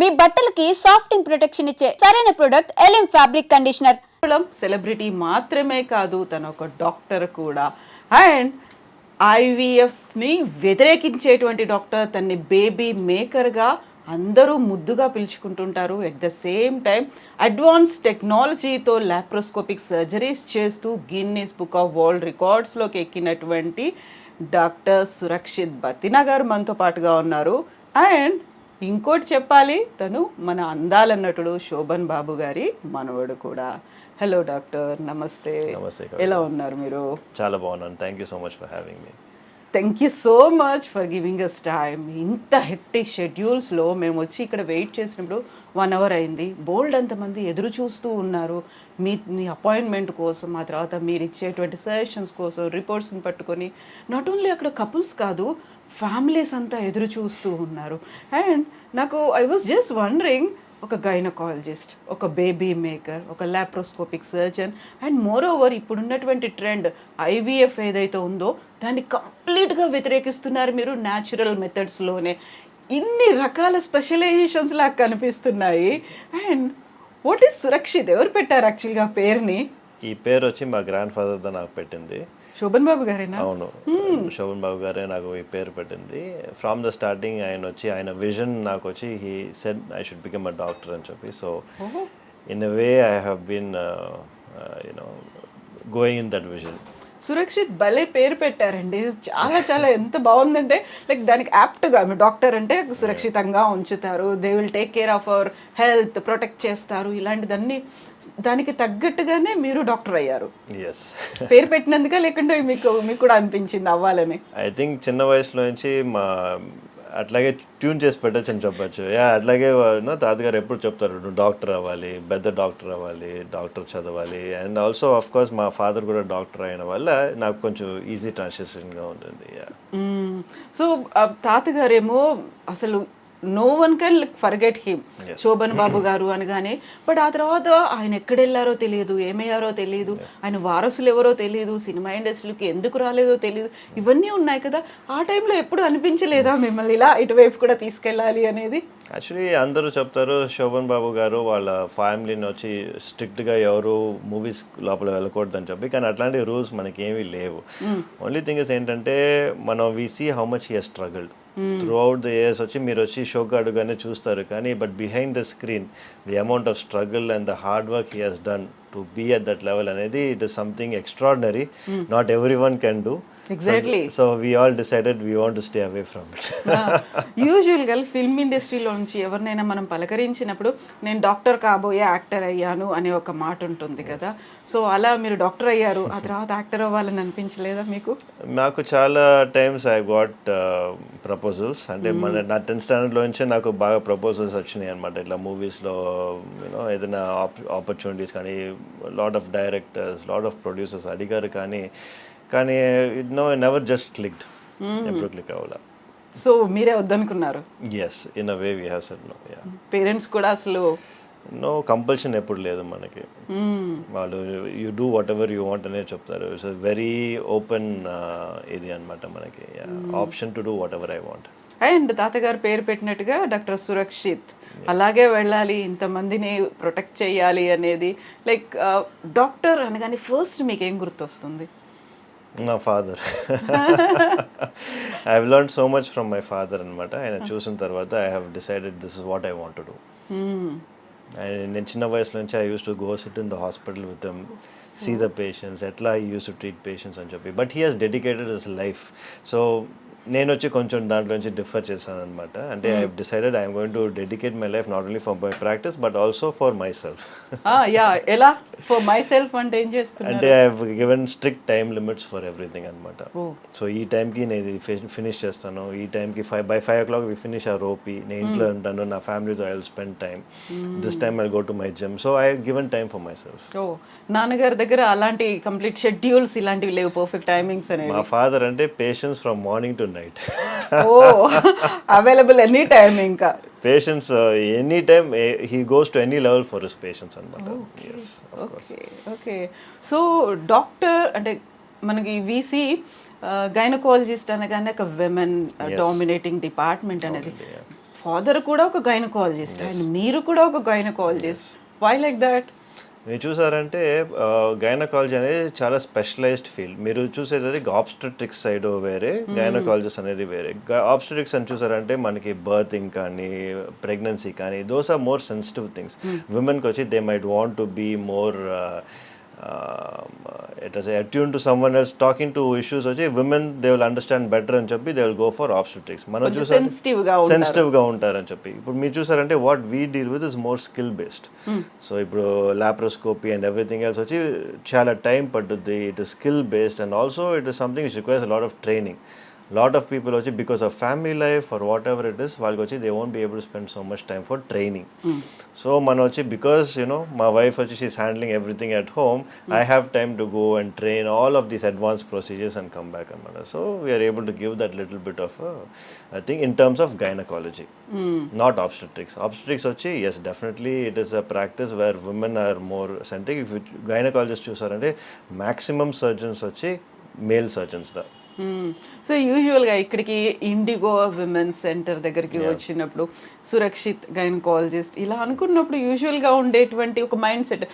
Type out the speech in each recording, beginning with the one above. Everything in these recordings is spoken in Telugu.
మీ బట్టలకి సాఫ్టింగ్ ప్రొటెక్షన్ ఇచ్చే సరైన ప్రొడక్ట్ ఎలిమ్ ఫ్యాబ్రిక్ కండిషనర్. సెలబ్రిటీ మాత్రమే కాదు, తను ఒక డాక్టర్ కూడా. అండ్ ఐవీఎఫ్ని వ్యతిరేకించేటువంటి డాక్టర్, తన్ని బేబీ మేకర్గా అందరూ ముద్దుగా పిలుచుకుంటుంటారు. At the same time advance టెక్నాలజీతో లాప్రోస్కోపిక్ సర్జరీస్ చేస్తూ గిన్నీస్ బుక్ ఆఫ్ వరల్డ్ రికార్డ్స్లోకి ఎక్కినటువంటి డాక్టర్ సురక్షిత్ బతినా గారు మనతో పాటుగా ఉన్నారు. అండ్ ఇంకోటి చెప్పాలి, తను మన అందాల నటుడు శోభన్ బాబు గారి మనవడు కూడా. హలో డాక్టర్, నమస్తే. నమస్తే. ఎలా ఉన్నారు మీరు? చాలా బాగున్నాను. Thank you so much for having me. Thank you so much for giving us time. ఇంత హెక్టిక్ షెడ్యూల్స్లో మేము వచ్చి ఇక్కడ వెయిట్ చేసినప్పుడు 1 hour అయింది. బోల్డ్ అంతమంది ఎదురు చూస్తూ ఉన్నారు మీ అపాయింట్మెంట్ కోసం, ఆ తర్వాత మీరు ఇచ్చేటువంటి సజెషన్స్ కోసం, రిపోర్ట్స్ని పట్టుకొని. నాట్ ఓన్లీ అక్కడ కపుల్స్ కాదు, ఫ్యామిలీస్ అంతా ఎదురు చూస్తూ ఉన్నారు. అండ్ నాకు ఐ వాజ్ జస్ట్ వండరింగ్, ఒక గైనకాలజిస్ట్, ఒక బేబీ మేకర్, ఒక laparoscopic surgeon, and more over ఇప్పుడున్నటువంటి ట్రెండ్ ఐవీఎఫ్ ఏదైతే ఉందో దాన్ని కంప్లీట్గా వ్యతిరేకిస్తున్నారు మీరు న్యాచురల్ మెథడ్స్లోనే. ఇన్ని రకాల స్పెషలైజేషన్స్ లాగా కనిపిస్తున్నాయి. And what is Surakshit? ఎవరు పెట్టారు యాక్చువల్గా పేరుని? ఈ పేరు వచ్చి మా గ్రాండ్ ఫాదర్తో నాకు పెట్టింది. శోభన్ బాబు గారేనా? అవును, శోభన్ బాబు గారే నాకు ఈ పేరు పెట్టింది. ఫ్రమ్ ద స్టార్టింగ్ ఆయన విజన్ నాకు వచ్చి he said I should become a doctor అని చెప్పి. So in a way I have been going in that vision. Surakshit భలే పేరు పెట్టారండి. చాలా చాలా ఎంత బాగుందంటే, లైక్ దానికి యాప్ట్గా మీ డాక్టర్ అంటే సురక్షితంగా ఉంచుతారు, they will take care of our health, protect చేస్తారు, ఇలాంటిదన్నీ దానికి తగ్గట్టుగానే మీరు డాక్టర్ అయ్యారు. ఎస్. పేరు పెట్టినందుక లేకుంటే మీకు కూడా అనిపించింది అవ్వాలని? ఐ థింక్ చిన్న వయసులో నుంచి అట్లాగే ట్యూన్ చేసి పెట్టచ్చు అని చెప్పచ్చు. అట్లాగే తాతగారు ఎప్పుడు చెప్తారు, నువ్వు డాక్టర్ అవ్వాలి, పెద్ద డాక్టర్ అవ్వాలి, డాక్టర్ చదవాలి. అండ్ ఆల్సో ఆఫ్ కోర్స్ మా ఫాదర్ కూడా డాక్టర్ అయిన వల్ల నాకు కొంచెం ఈజీ ట్రాన్సిషన్గా ఉంటుంది. సో తాతగారేమో అసలు no one can forget him, Shobhan Babu గారు అనగానే. బట్ ఆ తర్వాత ఆయన ఎక్కడెళ్ళారో తెలియదు, ఏమయ్యారో తెలియదు, ఆయన వారసులు ఎవరో తెలియదు, సినిమా ఇండస్ట్రీకి ఎందుకు రాలేదో తెలియదు, ఇవన్నీ ఉన్నాయి కదా. ఆ టైంలో ఎప్పుడు అనిపించలేదా మిమ్మల్ని ఇలా ఇటువైపు కూడా తీసుకెళ్ళాలి అనేది? యాక్చువల్లీ అందరూ చెప్తారు శోభన్ బాబు గారు వాళ్ళ ఫ్యామిలీని వచ్చి స్ట్రిక్ట్గా ఎవరు మూవీస్ లోపల వెళ్ళకూడదని చెప్పి, కానీ అట్లాంటి రూల్స్ మనకి ఏమీ లేవు. ఓన్లీ థింగ్ ఇస్ ఏంటంటే మనం we see how much he has struggled throughout the years. వచ్చి మీరు వచ్చి షోకి అడుగానే చూస్తారు, కానీ but behind the screen the amount of struggle and the hard work he has done to be at that level అనేది it is something extraordinary. Not everyone can do. Exactly. So we all decided we want to stay away from it. యూజువల్గా ఫిల్మ్ ఇండస్ట్రీలో నుంచి ఎవరినైనా మనం పలకరించినప్పుడు నేను డాక్టర్ కాబోయే యాక్టర్ అయ్యాను అనే ఒక మాట ఉంటుంది కదా. సో అలా మీరు డాక్టర్ అయ్యారు, ఆ తర్వాత యాక్టర్ అవ్వాలని అనిపించలేదా మీకు? నాకు చాలా టైమ్స్ ఐ గాట్ ప్రపోజల్స్. అంటే మన నా 10th స్టాండర్డ్లో నుంచే నాకు బాగా ప్రపోజల్స్ వచ్చినాయి అనమాట. ఇట్లా మూవీస్లో ఏదైనా ఆపర్చునిటీస్ కానీ, lot of directors, lot of producers అడిగారు, కానీ నెవర్ జస్ట్ క్లిక్డ్. ఎప్పుడు క్లిక్ అవ్వాలా. సో మీరే వద్దనుకున్నారు? Yes, in a way we have said no. Parents కూడా అసలు నో కంపల్షన్ ఎప్పుడు లేదు మనకి. వాళ్ళు you do whatever you want అనే చెప్తారు. ఇట్స్ వెరీ ఓపెన్ ఇది అనమాట మనకి, option to do whatever I want. And తాతగారు పేరు పెట్టినట్టుగా డాక్టర్ సురక్షిత్ అలాగే వెళ్ళాలి, ఇంతమందిని ప్రొటెక్ట్ చేయాలి అనేది. లైక్ డాక్టర్ అనగానే ఫస్ట్ మీకు ఏం గుర్తొస్తుంది? మా father. I have learned so much from my father అనమాట. ఆయన చూసిన తర్వాత I have decided this is what I want to do. నేను చిన్న వయసులో నుంచి I use to go sit in the hospital with them, see the patients, ఎట్లా I use to treat patients అని చెప్పి. But he has dedicated his life. So నేను వచ్చి కొంచెం దాంట్లో నుంచి డిఫర్ చేశాను అనమాట. అంటే I decided I'm going to dedicate my life not only for my practice but also for my self. ఎలా ఫర్ మై సెల్ఫ్ అంటే ఏం చేస్తున్నారు? అంటే I have given strict time limits for everything అనమాట. సో ఈ టైంకి నేను ఇది ఫినిష్ చేస్తాను, ఈ టైంకి by 5 o'clock we finish our OP, నేను ఇంట్లో ఉంటాను, నా ఫ్యామిలీతో I will spend time, this time I go to my gym. So I given time for myself. నాన్నగారి దగ్గర అలాంటి కంప్లీట్ షెడ్యూల్స్ ఇలాంటివి లేవు, పర్ఫెక్ట్ టైమింగ్స్ అనేవి? మా ఫాదర్ అంటే patients from morning to night. Available any time. ఇంకా patients any time, he goes to any level for his patients అన్నమాట. ఓకే. సో డాక్టర్ అంటే మనకి వీసీ గైనకాలజిస్ట్ అనగానే ఒక విమెన్ డామినేటింగ్ డిపార్ట్మెంట్ అనేది. ఫాదర్ కూడా ఒక గైనకాలజిస్ట్ అండ్ మీరు కూడా ఒక గైనకాలజిస్ట్, వై లైక్ దట్? మీరు చూసారంటే గైనకాలజీ అనేది చాలా స్పెషలైజ్డ్ ఫీల్డ్. మీరు చూసేది ఆబ్స్టెట్రిక్స్ సైడ్ వేరే, గైనకాలజిస్ట్ అనేది వేరే. ఆబ్స్టెట్రిక్స్ అని చూసారంటే మనకి బర్తింగ్ కానీ ప్రెగ్నెన్సీ కానీ those are more sensitive things. విమెన్కి వచ్చి they might want to be more attuned to someone else, talking to issues వచ్చి women they will understand better అని చెప్పి they will go for obstetrics. మనం చూసారు సెన్సిటివ్గా ఉంటారని చెప్పి. ఇప్పుడు మీరు చూసారంటే what we deal with is more skill based. So ఇప్పుడు లాప్రోస్కోపీ అండ్ ఎవ్రీథింగ్ ఎల్స్ వచ్చి చాలా టైం పడుతుంది. It is skill based and also it is something which requires a lot of training. Lot of people వచ్చి because of family life or whatever it is, వాళ్ళకి వచ్చి they won't be able to spend so much time for training. So మనం వచ్చి because my wife వచ్చి she's handling everything at home, I have time to go and train all of these advanced procedures and come back and so we are able to give that little bit of I think in terms of gynecology, not obstetrics. Obstetrics వచ్చి yes definitely it is a practice where women are more centric. If gynecologist చూసారంటే maximum surgeons వచ్చి male surgeons దా. సో యూజువల్గా ఇక్కడికి ఇండిగో విమెన్స్ సెంటర్ దగ్గరికి వచ్చినప్పుడు సురక్షిత్ గైనకాలజిస్ట్ ఇలా అనుకున్నప్పుడు యూజువల్గా ఉండేటువంటి ఒక మైండ్ సెట్,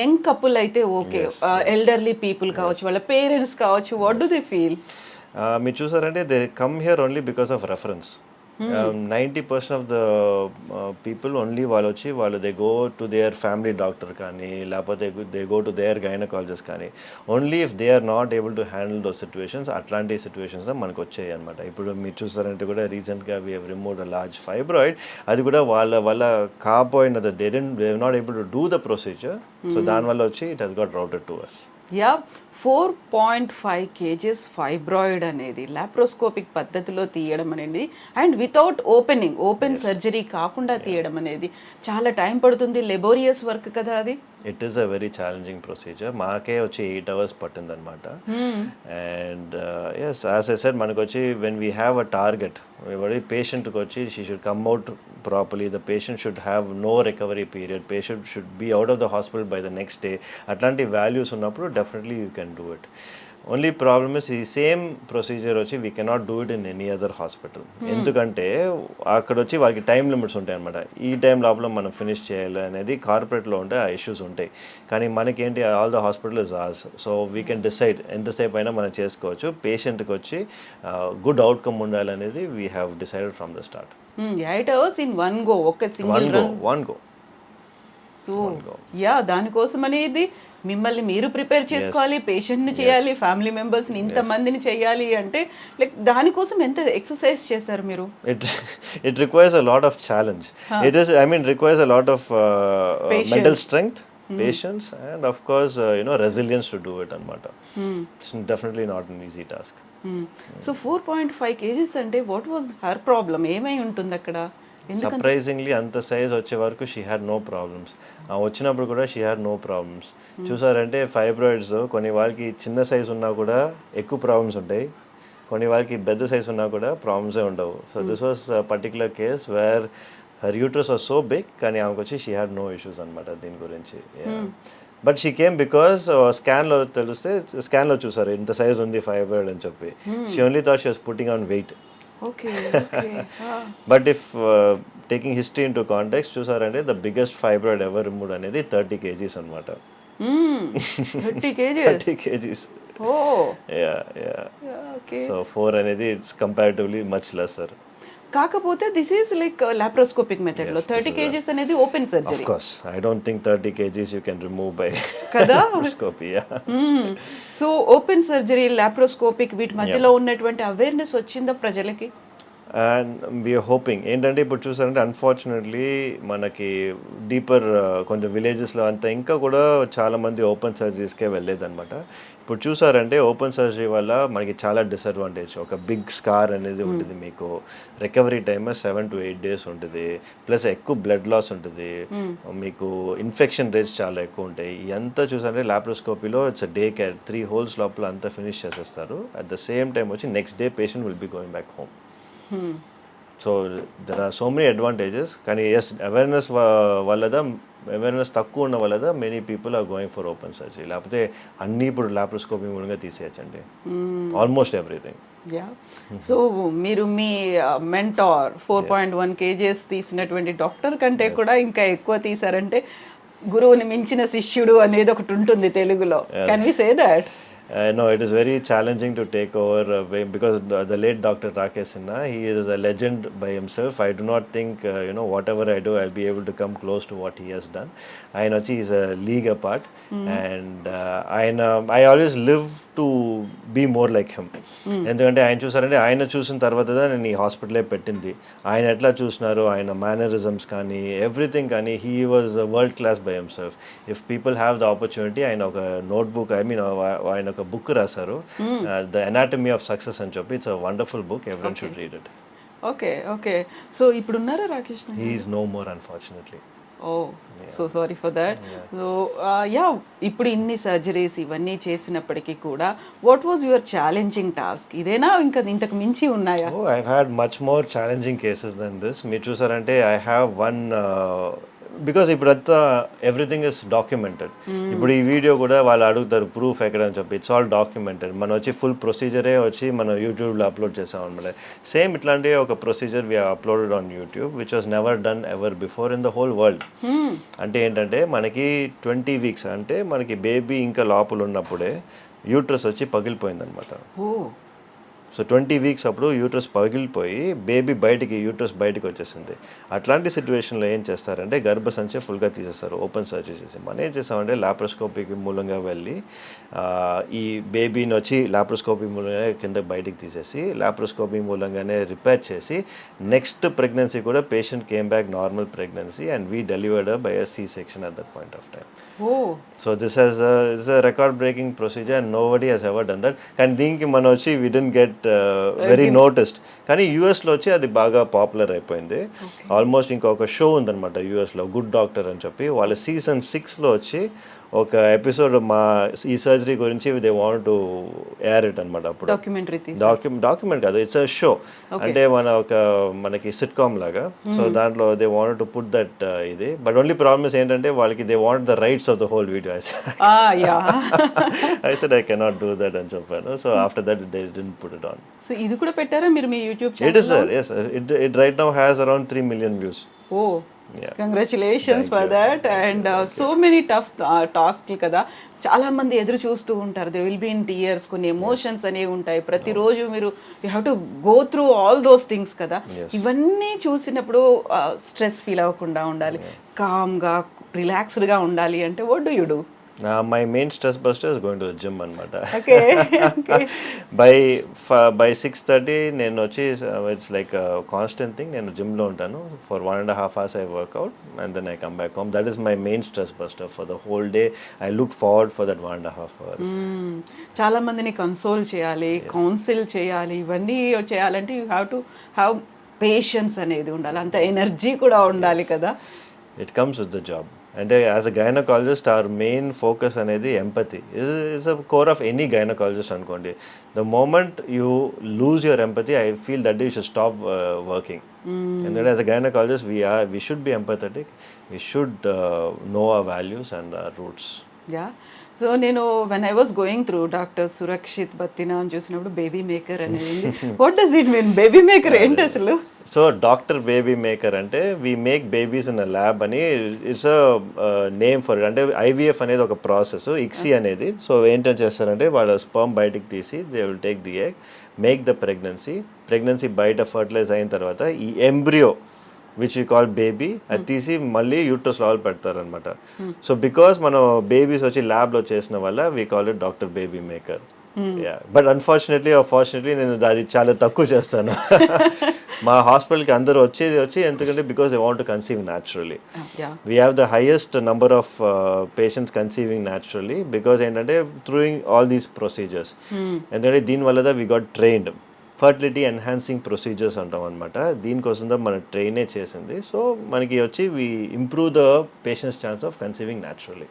యంగ్ కపుల్ అయితే ఓకే, ఎల్డర్లీ పీపుల్ కావచ్చు, వాళ్ళ పేరెంట్స్ కావచ్చు, వాట్ డు దే ఫీల్? మీరు చూసారంటే they come here only because of reference. 90% of the people only వాళ్ళు they go to their family doctor కానీ లేకపోతే they go to their gynaecologist కానీ only if they are not able to handle those situations. అట్లాంటి సిచ్యువేషన్స్ మనకు వచ్చాయి అనమాట. ఇప్పుడు మీరు చూస్తారంటే కూడా రీసెంట్గా we have removed a large fibroid. అది కూడా వాళ్ళ కాపోయిన they not able to do the procedure. So దానివల్ల వచ్చి it has got routed to us. 4.5 kgs fibroid అనేది లాప్రోస్కోపిక్ పద్ధతిలో తీయడం అనేది అండ్ వితౌట్ ఓపెన్ సర్జరీ కాకుండా తీయడం అనేది చాలా టైం పడుతుంది, లెబోరియస్ వర్క్ కదా అది. It is a very challenging procedure. మాకే వచ్చి 8 hours పట్టింది అనమాట. And yes as I said మనకు వచ్చి when we have a target పేషెంట్కి వచ్చి she should come out properly, the patient should have no recovery period, patient should be out of the hospital by the next day. అట్లాంటి వాల్యూస్ ఉన్నప్పుడు definitely you can do it. Only problem is ఈ సేమ్ ప్రొసీజర్ వచ్చి we cannot do it in any other hospital. ఎందుకంటే అక్కడ వచ్చి వాళ్ళకి టైం లిమిట్స్ ఉంటాయి అనమాట. ఈ టైం లోపల మనం ఫినిష్ చేయాలి అనేది కార్పొరేట్లో ఉంటే ఆ ఇష్యూస్ ఉంటాయి. కానీ మనకేంటి all the hospital is ours. So we can decide ఎంతసేపు అయినా మనం చేసుకోవచ్చు. పేషెంట్కి వచ్చి గుడ్ అవుట్కమ్ ఉండాలనేది we have decided from the start. 8 hours in one go, ఒక సింగిల్ వన్ గో. సో దానికోసం అనేది మిమ్మల్ని మీరు ప్రిపేర్ చేసుకోవాలి, పేషెంట్ని చేయాలి, ఫ్యామిలీ మెంబర్స్ని ఇంతమందిని చేయాలి అంటే లైక్ దానికోసం ఎంత ఎక్సర్సైజ్ చేశారు మీరు? It requires a lot of challenge. It is, I mean, requires a lot of mental strength, patience, and of course, resilience to do it anamata. It's definitely not an easy task. So 4.5 kgs అంటే వాట్ వాజ్ హర్ ప్రాబ్లమ్? ఏమై ఉంటుంది అక్కడ? సర్ప్రైజింగ్లీ అంత సైజ్ వచ్చే వరకు షీ హ్యాడ్ నో ప్రాబ్లమ్స్. వచ్చినప్పుడు కూడా షీ హ్యాడ్ నో ప్రాబ్లమ్స్. చూసారంటే ఫైబ్రాయిడ్స్ కొన్ని వాళ్ళకి చిన్న సైజ్ ఉన్నా కూడా ఎక్కువ ప్రాబ్లమ్స్ ఉంటాయి, కొన్ని వాళ్ళకి పెద్ద సైజ్ ఉన్నా కూడా ప్రాబ్లమ్సే ఉండవు. So this was particular case where her uterus was so big, కానీ ఆమెకు వచ్చి షీ హ్యాడ్ నో ఇష్యూస్ అనమాట దీని గురించి. బట్ షీ కేమ్ బికాస్ స్కాన్లో చూసారు ఇంత సైజ్ ఉంది ఫైబ్రాయిడ్ అని చెప్పి. She only thought she was putting on weight. But if taking history into context చూసారంటే the biggest fibroid ever removed అనేది 30 kgs అనమాట. 30 kgs. సో 4 అనేది ఇట్స్ కంపారిటివ్లీ మచ్ లెస్సర్. కాకపోతే this is like laparoscopic method లో 30 kgs అనేది open surgery. Of course, I don't think 30 kgs you can remove by కదా laparoscopy. So open surgery, laparoscopic వీటి మధ్యలో ఉన్నటువంటి అవేర్నెస్ వచ్చిందా ప్రజలకి? అండ్ వీఆర్ హోపింగ్ ఏంటంటే ఇప్పుడు చూసారంటే అన్ఫార్చునేట్లీ మనకి డీపర్ కొంచెం విలేజెస్లో అంతా ఇంకా కూడా చాలామంది ఓపెన్ సర్జరీస్కే వెళ్ళేదన్నమాట. ఇప్పుడు చూసారంటే ఓపెన్ సర్జరీ వల్ల మనకి చాలా డిసడ్వాంటేజ్. ఒక బిగ్ స్కార్ అనేది ఉంటుంది, మీకు రికవరీ టైమ్ 7 to 8 days ఉంటుంది, ప్లస్ ఎక్కువ బ్లడ్ లాస్ ఉంటుంది, మీకు ఇన్ఫెక్షన్ రేట్స్ చాలా ఎక్కువ ఉంటాయి. ఇదంతా చూసారంటే లాప్రోస్కోపీలో ఇట్స్ డే కేర్, 3 holes లోపల అంతా ఫినిష్ చేసేస్తారు. అట్ ద సేమ్ టైం వచ్చి next day patient will be going back home. So there are so many advantages. కానీ ఎస్ అవేర్నెస్ తక్కువ ఉన్న వల్ల many people are going for open surgery. లేకపోతే అన్నీ ఇప్పుడు లాప్రోస్కోపీ మూలంగా తీసేయచ్చండి, ఆల్మోస్ట్ ఎవ్రీథింగ్. యా సో మీరు మీ మెంటార్ 4.1 kgs తీసినటువంటి డాక్టర్ కంటే కూడా ఇంకా ఎక్కువ తీసారంటే గురువుని మించిన శిష్యుడు అనేది ఒకటి ఉంటుంది తెలుగులో. Can we say that? No, it is very challenging to take over because the late Dr. Rakesh Sinha, he is a legend by himself. I do not think, whatever I do, I'll be able to come close to what he has done. I know he is a league apart, and I always live to be more like him. ఎందుకంటే ఆయన చూసారంటే ఆయన చూసిన తర్వాత నేను ఈ హాస్పిటలే పెట్టింది. ఆయన ఎట్లా చూసినారో ఆయన మేనరిజమ్స్ కానీ ఎవ్రీథింగ్ కానీ he was world class by himself. If people have the opportunity, ఆయన ఒక నోట్బుక్ ఆయన ఒక బుక్ రాశారు, ద ఎనాటమీ ఆఫ్ సక్సెస్ అని చెప్పి. It's a wonderful book, everyone should read it. Okay so ఇప్పుడు ఉన్నారా Rakesh? He is no more unfortunately. Oh so sorry for that. So yeah ఇప్పుడు ఇన్ని సర్జరీస్ ఇవన్నీ చేసినప్పటికీ కూడా what was your challenging task? ఇదేనా ఇంకా ఇంతకు మించి ఉన్నాయా? I had much more challenging cases than this. మీరు చూసారంటే ఐ హ్యావ్ వన్, బికాస్ ఇప్పుడంతా ఎవ్రీథింగ్ ఇస్ డాక్యుమెంటెడ్. ఇప్పుడు ఈ వీడియో కూడా వాళ్ళు అడుగుతారు ప్రూఫ్ ఎక్కడ అని చెప్పి. It's all documented. మనం వచ్చి ఫుల్ ప్రొసీజరే వచ్చి మనం యూట్యూబ్లో అప్లోడ్ చేసాం అనమాట. సేమ్ ఇట్లాంటి ఒక procedure we uploaded on YouTube which was never done ever before in the whole world. అంటే ఏంటంటే మనకి 20 weeks అంటే మనకి బేబీ ఇంకా లోపల ఉన్నప్పుడే యూట్రస్ వచ్చి పగిలిపోయిందనమాట. సో 20 weeks అప్పుడు యూట్రస్ పగిలిపోయి బేబీ యూట్రస్ బయటికి వచ్చేసింది. అట్లాంటి సిచ్యువేషన్లో ఏం చేస్తారంటే గర్భసంచి ఫుల్గా తీసేస్తారు, ఓపెన్ సర్జరీ చేసి. మనం ఏం చేస్తామంటే లాప్రోస్కోపీకి మూలంగా వెళ్ళి ఈ బేబీని వచ్చి లాప్రోస్కోపీ మూలంగా కింద బయటికి తీసేసి లాప్రోస్కోపీ మూలంగానే రిపేర్ చేసి నెక్స్ట్ ప్రెగ్నెన్సీ కూడా patient came back normal pregnancy and we delivered by a C-section at that point of time. So this is a record breaking procedure and nobody has ever done that. కానీ దీనికి మనం వచ్చి we didn't get very noticed. కానీ యూఎస్లో వచ్చి అది బాగా పాపులర్ అయిపోయింది. ఆల్మోస్ట్ ఇంకొక షో ఉందన్నమాట యూఎస్లో, గుడ్ డాక్టర్ అని చెప్పి. వాళ్ళ సీజన్ 6లో వచ్చి ఒక ఎపిసోడ్ మా ఈ సర్జరీ గురించి they want to air it అనమాట. అప్పుడు డాక్యుమెంట్ కాదు, ఇట్స్ అ షో. అంటే మనకి సిట్కామ్ లాగా. సో దాంట్లో they want to put that ఇది. బట్ ఓన్లీ ప్రాబ్లమ్స్ ఏంటంటే వాళ్ళకి they want the rights of the whole video. I said I cannot do that అని చెప్పాను. So after that they didn't put it on. So ఇది కూడా పెట్టారా మీరు మీ YouTube channel? It is sir, yes, it right now has around 3 million views. Congratulations for that. And so many tough టాస్క్లు కదా, చాలా మంది ఎదురు చూస్తూ ఉంటారు. They will be in tears, కొన్ని ఎమోషన్స్ అనేవి ఉంటాయి. ప్రతిరోజు మీరు you have to go through all those things కదా. ఇవన్నీ చూసినప్పుడు స్ట్రెస్ ఫీల్ అవ్వకుండా ఉండాలి, కామ్గా రిలాక్స్డ్గా ఉండాలి అంటే what do you do? My main stress buster is going to the gym అనమాట. by 6:30 నేను వచ్చి ఇట్స్ లైక్ కాన్స్టెంట్ థింగ్. నేను జిమ్లో ఉంటాను for 1.5 hours. I work out and then I come back home. That is my main stress buster for the whole day. I look forward for that 1.5 hours. చాలా మందిని కన్సోల్ చేయాలి, కౌన్సిల్ చేయాలి, ఇవన్నీ చేయాలంటే you have to have patience అనేది ఉండాలి, అంత ఎనర్జీ కూడా ఉండాలి కదా. It comes with the job. అంటే as a gynaecologist our main focus అనేది empathy is a core of any gynaecologist అనుకోండి. The moment you lose your empathy, I feel that you should stop working. ఎందుకంటే as a gynaecologist we should be empathetic, we should know our values and our roots. So నేను when I was going through doctor Surakshith Bathina అని చూసినప్పుడు బేబీ మేకర్ అనేది, what does it mean baby maker ఏంటి అసలు? సో డాక్టర్ బేబీ మేకర్ అంటే we make babies in a lab అని it's a name for it. అంటే ఐవీఎఫ్ అనేది ఒక ప్రాసెస్, ఇక్సీ అనేది. సో ఏంటంటే చేస్తారంటే వాళ్ళ స్పర్మ్ బయటికి తీసి they will take the egg, make the pregnancy బయట ఫర్టిలైజ్ అయిన తర్వాత ఈ embryo which you call baby అది తీసి మళ్ళీ యూట్రస్ లోపల పెడతారనమాట. సో బికాస్ మనం బేబీస్ వచ్చి ల్యాబ్లో చేసిన వల్ల we call it doctor baby maker. But unfortunately నేను అది చాలా తక్కువ చేస్తాను. మా హాస్పిటల్కి అందరూ వచ్చి ఎందుకంటే because they want to conceive naturally. We have the highest number of patients conceiving naturally because ఏంటంటే త్రూయింగ్ ఆల్ దీస్ ప్రొసీజర్స్. ఎందుకంటే దీనివల్ల we got trained fertility enhancing procedures అంటాం అనమాట. దీనికోసం మనం ట్రైనే చేసింది. సో మనకి వచ్చి we improve the patients chance of conceiving naturally.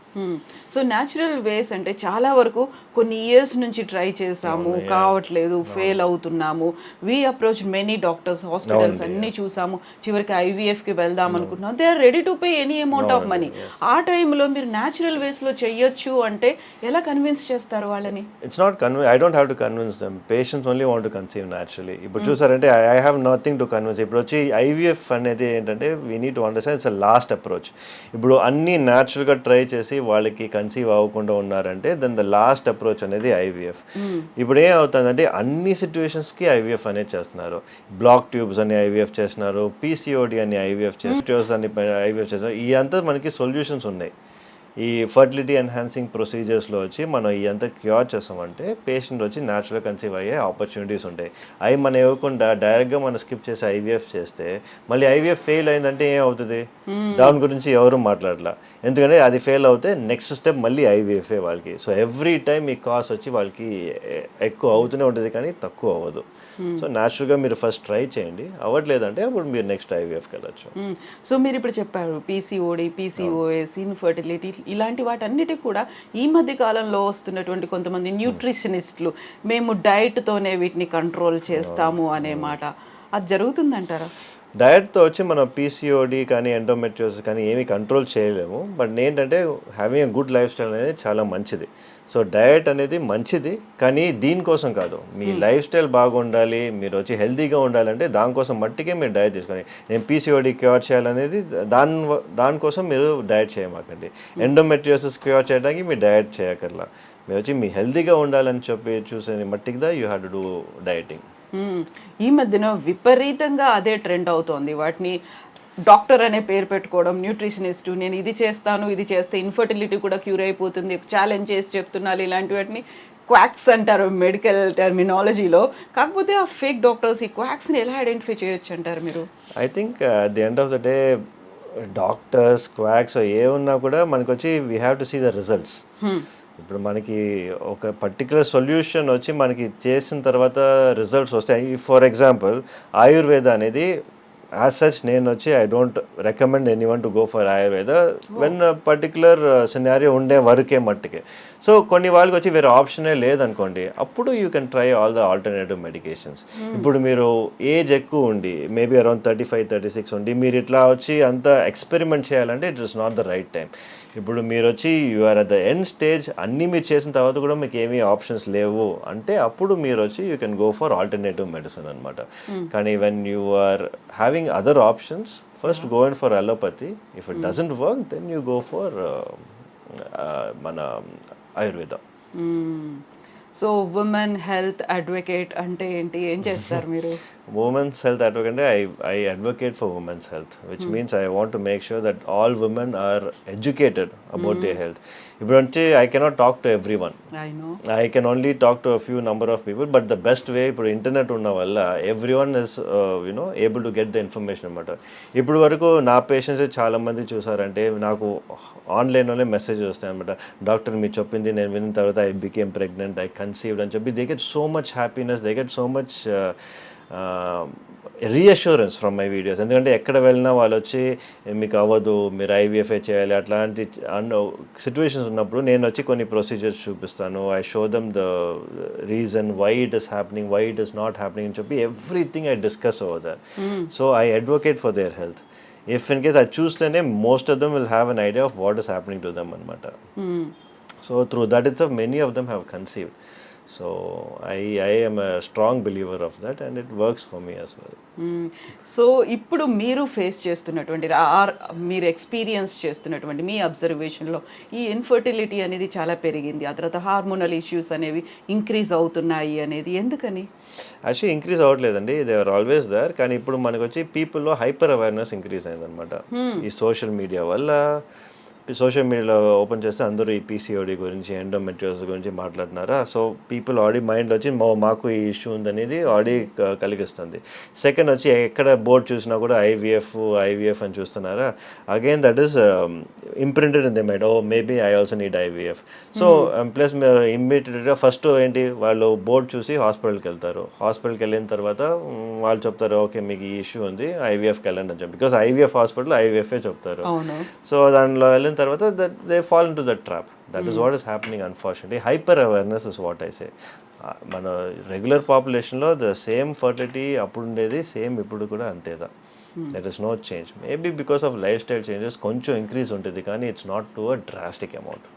So natural ways అంటే చాలా వరకు కొన్ని ఇయర్స్ నుంచి ట్రై చేసాము, కావట్లేదు, ఫెయిల్ అవుతున్నాము. We approach many doctors, hospitals అన్ని చూసాము, చివరికి IVF కి వెళ్దాం అనుకుంటున్నాం. They are ready to pay any amount of money. ఆ టైంలో మీరు న్యాచురల్ వేస్ లో చెయ్యొచ్చు అంటే ఎలా కన్విన్స్ చేస్తారు వాళ్ళని? It's not I don't have to convince them. Patients only want to conceive naturally. ఇప్పుడు చూసారంటే I have nothing to convince. ఇప్పుడు వచ్చి IVF అనేది ఏంటంటే we need to understand it's a last approach. ఇప్పుడు అన్ని న్యాచురల్గా ట్రై చేసి వాళ్ళకి కన్సీవ్ అవ్వకుండా ఉన్నారంటే దెన్ ద లాస్ట్ అప్రోచ్ అనేది IVF. ఇప్పుడు ఏం అవుతుందంటే అన్ని సిచ్యువేషన్స్కి IVF అనేది చేస్తున్నారు. బ్లాక్ ట్యూబ్స్ అని IVF చేస్తున్నారు, PCOD అని IVF చేస్తున్నారు, అని IVF చేస్తున్నారు. ఈ అంతా మనకి సొల్యూషన్స్ ఉన్నాయి. ఈ ఫర్టిలిటీ ఎన్హాన్సింగ్ ప్రొసీజర్స్లో వచ్చి మనం ఇదంతా క్యూర్ చేస్తామంటే పేషెంట్ వచ్చి న్యాచురల్గా కన్సీవ్ అయ్యే ఆపర్చునిటీస్ ఉంటాయి. అవి మనం ఇవ్వకుండా డైరెక్ట్గా మనం స్కిప్ చేసి IVF చేస్తే మళ్ళీ IVF ఫెయిల్ అయిందంటే ఏం అవుతుంది? దాని గురించి ఎవరు మాట్లాడలా. ఎందుకంటే అది ఫెయిల్ అవుతే నెక్స్ట్ స్టెప్ మళ్ళీ IVF వాళ్ళకి. సో ఎవ్రీ టైం ఈ కాస్ట్ వచ్చి వాళ్ళకి ఎక్కువ అవుతూనే ఉంటుంది కానీ తక్కువ అవ్వదు. సో న్యాచురల్గా మీరు ఫస్ట్ ట్రై చేయండి, అవ్వట్లేదంటే అప్పుడు మీరు నెక్స్ట్ IVFకి వెళ్ళచ్చు. సో మీరు ఇప్పుడు చెప్పారు PCOD, PCOS, ఇన్ఫర్టిలిటీ ఇలాంటి వాటన్నిటికి కూడా ఈ మధ్య కాలంలో వస్తున్నటువంటి కొంతమంది న్యూట్రిషనిస్టులు మేము డైట్తోనే వీటిని కంట్రోల్ చేస్తాము అనే మాట, అది జరుగుతుందంటారా? డయట్తో వచ్చి మనం PCOD కానీ ఎండోమెట్రియోసిస్ కానీ ఏమీ కంట్రోల్ చేయలేము. బట్ ఏంటంటే having a good life style అనేది చాలా మంచిది. సో డయట్ అనేది మంచిది కానీ దీనికోసం కాదు. మీ లైఫ్ స్టైల్ బాగుండాలి, మీరు వచ్చి హెల్తీగా ఉండాలంటే దానికోసం మట్టికే మీరు డయట్ తీసుకోండి. నేను PCOD క్యూర్ చేయాలనేది దానికోసం మీరు డయట్ చేయమాకండి. ఎండోమెట్రియోసిస్ క్యూర్ చేయడానికి మీరు డయట్ చేయకర్లా. మీరు వచ్చి మీ హెల్తీగా ఉండాలని చెప్పి చూసే మట్టికి యూ హ్యావ్ టు డూ డయటింగ్. ఈ మధ్యన విపరీతంగా అదే ట్రెండ్ అవుతోంది. వాటిని డాక్టర్ అనే పేరు పెట్టుకోవడం, న్యూట్రిషనిస్ట్, నేను ఇది చేస్తాను, ఇది చేస్తే ఇన్ఫర్టిలిటీ కూడా క్యూర్ అయిపోతుంది, ఛాలెంజ్ చేసి చెప్తున్నారు, ఇలాంటి వాటిని క్వాక్స్ అంటారు మెడికల్ టర్మినాలజీలో. కాకపోతే ఆ ఫేక్ డాక్టర్స్ ఈ క్వాక్స్ని ఎలా ఐడెంటిఫై చేయొచ్చు అంటారు మీరు? I think at the end of the day doctors quacks ఏ ఉన్నా కూడా మనకు వచ్చి we have to see the results. ఇప్పుడు మనకి ఒక పర్టికులర్ సొల్యూషన్ వచ్చి మనకి చేసిన తర్వాత రిజల్ట్స్ వస్తాయి. ఫర్ ఎగ్జాంపుల్ ఆయుర్వేద అనేది యాజ్ సచ్ నేను వచ్చి I don't recommend anyone to go for Ayurveda when particular scenario ఉండే వరకే మట్టుకే. సో కొన్ని వాళ్ళకి వచ్చి వేరే ఆప్షనే లేదనుకోండి, అప్పుడు you can try all the alternative medications. ఇప్పుడు మీరు ఏజ్ ఎక్కువ ఉండి మేబీ అరౌండ్ 35-36 ఉండి మీరు ఇట్లా వచ్చి అంతా ఎక్స్పెరిమెంట్ చేయాలంటే it is not the right time. ఇప్పుడు మీరు వచ్చి you are at the end stage, అన్నీ మీరు చేసిన తర్వాత కూడా మీకు ఏమీ ఆప్షన్స్ లేవు అంటే అప్పుడు మీరు వచ్చి you can go for alternative medicine అనమాట. కానీ when you are having other options, first go in for allopathy. If it doesn't work then you go for మన Ayurveda. So women health advocate అంటే ఏంటి, ఏం చేస్తారు మీరు? Women's health advocate అంటే I advocate for women's health, which means I want to make sure that all women are educated about their health. ఇప్పుడు అంటే I cannot talk to everyone. I can only talk to a few number of people, but the best way ఇప్పుడు ఇంటర్నెట్ ఉన్న వల్ల everyone is able to get the information అనమాట. ఇప్పుడు వరకు నా పేషెంట్స్ చాలా మంది చూసారంటే నాకు ఆన్లైన్లోనే మెసేజ్ వస్తాయి అనమాట. డాక్టర్ మీరు చెప్పింది నేను విన్న తర్వాత I became pregnant, I conceived అని చెప్పి they get so much happiness, they get so much reassurance from my videos. ఎందుకంటే ఎక్కడ వెళ్ళినా వాళ్ళు వచ్చి మీకు అవ్వదు, మీరు IVF చేయాలి, అట్లాంటి సిచ్యువేషన్స్ ఉన్నప్పుడు నేను వచ్చి కొన్ని ప్రొసీజర్స్ చూపిస్తాను. I show them the reason why it is happening, why it is not happening అని చెప్పి everything I discuss over that. So I advocate for their health. If in case అది చూస్తేనే most of them will have an idea of what is happening to them అనమాట. So through that it's many of them have conceived. So I am a strong believer of that and it works for me as well. So ఇప్పుడు మీరు ఫేస్ చేస్తున్నటువంటి మీరు ఎక్స్పీరియన్స్ చేస్తున్నటువంటి మీ అబ్జర్వేషన్లో ఈ ఇన్ఫర్టిలిటీ అనేది చాలా పెరిగింది, ఆ తర్వాత హార్మోనల్ ఇష్యూస్ అనేవి ఇంక్రీజ్ అవుతున్నాయి అనేది ఎందుకని? యాక్చువల్లీ ఇంక్రీజ్ అవ్వట్లేదండి, దే ఆర్ ఆల్వేస్ దేర్. కానీ ఇప్పుడు మనకు వచ్చి పీపుల్లో హైపర్ అవేర్నెస్ ఇంక్రీజ్ అయిందనమాట ఈ సోషల్ మీడియా వల్ల. సోషల్ మీడియాలో ఓపెన్ చేస్తే అందరూ ఈ పీసీఓడి గురించి ఎండోమెట్రియోసిస్ గురించి మాట్లాడుతున్నారా. సో పీపుల్ ఆల్రెడీ మైండ్ వచ్చి మాకు ఈ ఇష్యూ ఉందనేది ఆల్రెడీ కలిగిస్తుంది. సెకండ్ వచ్చి ఎక్కడ బోర్డు చూసినా కూడా ఐవీఎఫ్ అని చూస్తున్నారా. Again that is imprinted in the mind, oh maybe I also need IVF. So plus మీరు ఇమ్మీడియట్గా ఫస్ట్ ఏంటి వాళ్ళు బోర్డు చూసి హాస్పిటల్కి వెళ్తారు. హాస్పిటల్కి వెళ్ళిన తర్వాత వాళ్ళు చెప్తారు ఓకే మీకు ఈ ఇష్యూ ఉంది ఐవీఎఫ్కి వెళ్ళండి అని చెప్పి. బికాస్ ఐవీఎఫ్ హాస్పిటల్ ఐవీఎఫ్ఏ చెప్తారు. సో దానిలో వెళ్ళిన తర్వాత they fall into that trap. That is what is happening unfortunately. Hyper awareness is what I say. మన రెగ్యులర్ పాపులేషన్లో ద సేమ్ ఫర్టిలిటీ అప్పుడు ఉండేది సేమ్ ఇప్పుడు కూడా అంతేదా. That is no change. Maybe because of lifestyle changes కొంచెం ఇంక్రీజ్ ఉంటుంది కానీ it's not to a drastic amount.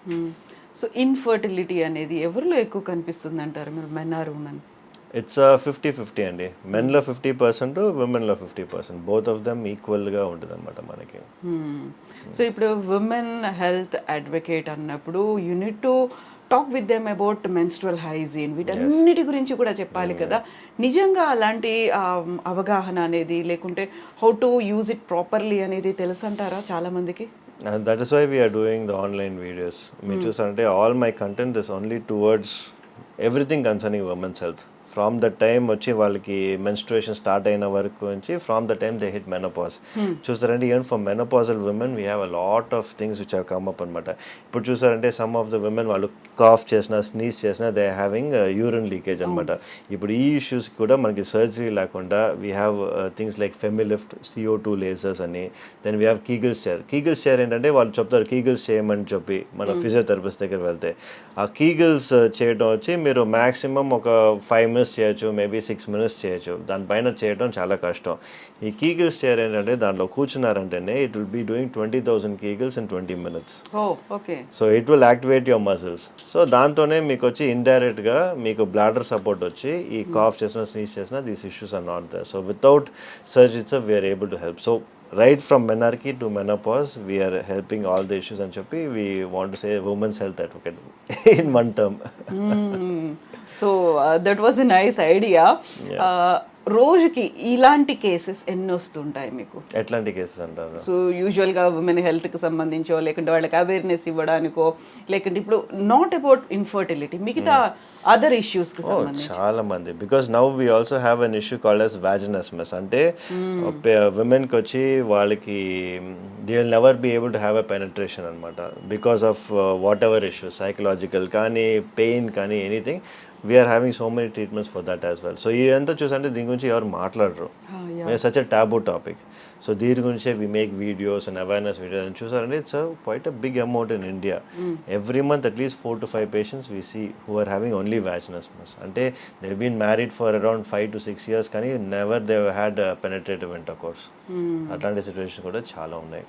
So infertility అనేది ఎవరిలో ఎక్కువ కనిపిస్తుంది అంటారు మీరు, మెన్ ఆర్ ఉమెన్? ఇట్స్ 50-50 అండి. మెన్లో 50%, విమెన్లో 50%. బోత్ ఆఫ్ దెమ్ ఈక్వల్గా ఉంటుంది అనమాట మనకి. సో ఇప్పుడు విమెన్ హెల్త్ అడ్వకేట్ అన్నప్పుడు you need to talk with them about menstrual hygiene, వీటన్నిటి గురించి కూడా చెప్పాలి కదా. నిజంగా అలాంటి అవగాహన అనేది లేకుంటే how to use it properly అనేది తెలుసు అంటారా చాలా మందికి? That is why we're doing the online videos. మీరు చూసారంటే all my content is only towards everything concerning women's health. From the time వచ్చి వాళ్ళకి మెన్స్ట్రుయేషన్ స్టార్ట్ అయిన వరకు నుంచి from the time they hit menopause. చూస్తారంటే even for menopausal women we have a lot of things which have come up అనమాట. ఇప్పుడు చూసారంటే సమ్ ఆఫ్ ద విమెన్ వాళ్ళు కాఫ్ చేసినా స్నీజ్ చేసినా దే హ్యావింగ్ యూరిన్ లీకేజ్ అనమాట. ఇప్పుడు ఈ ఇష్యూస్ కూడా మనకి సర్జరీ లేకుండా we have things like FemiLift, CO2 lasers అని. Then we have Kegels chair. Kegels chair ఏంటంటే వాళ్ళు చెప్తారు కీగిల్స్ చేయమని చెప్పి మన ఫిజియోథెరపిస్ట్ దగ్గర వెళ్తే. ఆ కీగిల్స్ చేయడం వచ్చి మీరు మ్యాక్సిమం ఒక 5 minutes చేయొచ్చు, మేబీ 6 minutes చేయొచ్చు. దానిపైన చేయడం చాలా కష్టం. ఈ కీగిల్స్ చైర్ ఏంటంటే దాంట్లో కూర్చున్నారంటేనే it will be doing 20,000 Kegels in 20 minutes. So it will activate your muscles. So దాంతోనే మీకు వచ్చి ఇండైరెక్ట్గా మీకు బ్లాడర్ సపోర్ట్ వచ్చి ఈ కాఫ్ చేసినా స్నీజ్ చేసినా these issues are not there. So without surgeries we're able to help. So right from menarche to menopause, we are helping all the issues and choppi we want to say women's health advocate in one term. So that was a nice idea. రోజుకి ఇలాంటి కేసెస్ ఎన్ని వస్తుంటాయి మీకు? ఎట్లాంటి కేసెస్ అంటారు? సో యూజువల్గా ఉమెన్ హెల్త్కి సంబంధించో లేకుంటే వాళ్ళకి అవేర్నెస్ ఇవ్వడానికో లేకుంటే ఇప్పుడు నాట్ అబౌట్ ఇన్ఫర్టిలిటీ మిగతా అదర్ ఇష్యూస్కి సంబంధించి చాలా మంది. Because now we also have an issue called as vaginismus. అంటే విమెన్కి వచ్చి వాళ్ళకి they will never be able to have a penetration అనమాట because of whatever issues, psychological కానీ పెయిన్ కానీ anything. We're having so many treatments for that as well. సో ఇదంతా చూసంటే దీని గురించి ఎవరు మాట్లాడరు. Such a taboo topic. So దీని గురించే వి make videos and awareness videos అని చూసారంటే it's quite a big amount in India. Every month at least 4 to 5 patients we see who are having only vaginismus. అంటే they been married for around 5 to 6 years కానీ never they had penetrative intercourse. అట్లాంటి సిచ్యువేషన్ కూడా చాలా ఉన్నాయి.